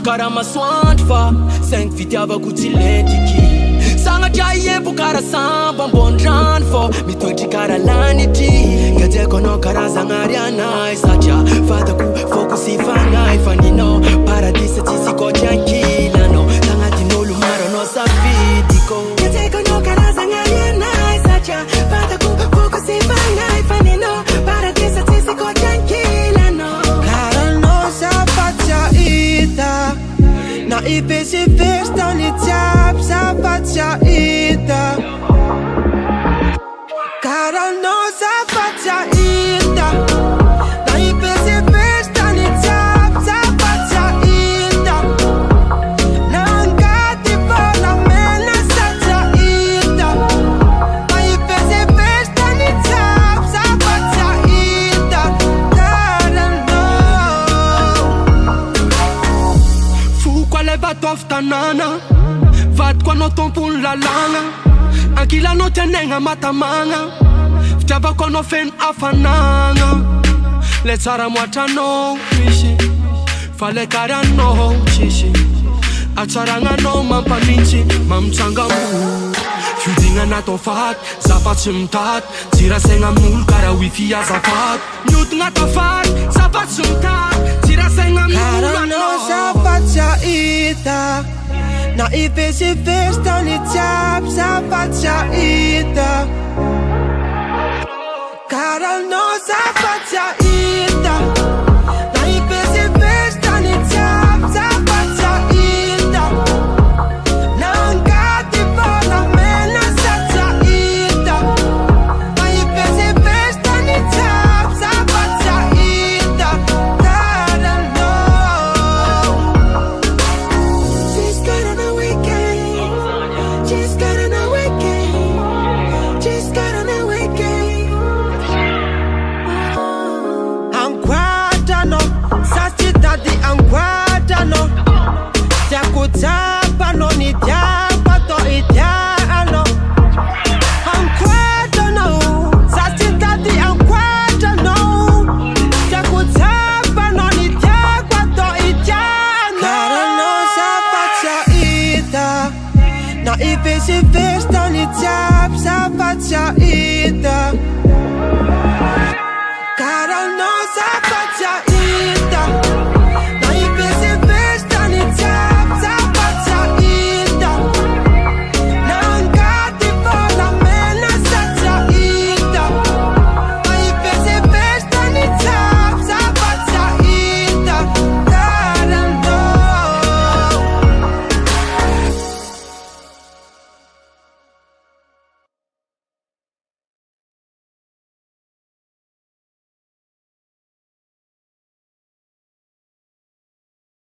Cara masoante fa Cinq fitiavako tsy lentiky Sagnatria iepo kara samba ambondrano fô mitoetry kara lanitry Gajeko anao karazagnary anay Satria fatako fôko sy fagnay Fa ninao paradisa tsisy koatry ankilanao Tagnatin'olo maro anao safidiko Gajeko anao karazagnary anay Satria fatako fôko sy fagnay Fa ninao paradisa tsisy koatry ankilanao Karanao sapatia ita Na ipesi festa ni tap sapatia ita Karano sapatia ita Na ipesi festa ni tap sapatia ita Nangati bola mena satia ita Na ipesi festa ni tap sapatia ita Karano Leva tofy tanana Vadiko anao tompony lalagna Ankilanao tianegna matamagna Fitiavako anao feno afanagna Le tsara moatranao misy Fa le kary anao tsisy Atsaragnanao mampanitsy mamitsanga mo Fiodignana tao faty Zafa tsy mitaty Tsirasegna amin'olo kara wifi azafady Miodogna tao faty Zafa tsy mitaty Tsirasegna amin'olo Karanao sapatia ita Na ipesi festa ni tap sapatia ita Karanao sapatia ita Na ipesi festa ni tap sapatia ita Nangati bola mena satia ita Na ipesi festa ni tap sapatia ita Karanao Just got on a weekend. Just got on a weekend. Just got on a weekend. Anguardano, sasita di anguardano Tiakutapa no ni tiapa to itiano Anguardano, sasita di anguardano Tiakutapa no ni tiapa to itiano Karano sapatia ita Na ipesi festa ni tiap sapatia ita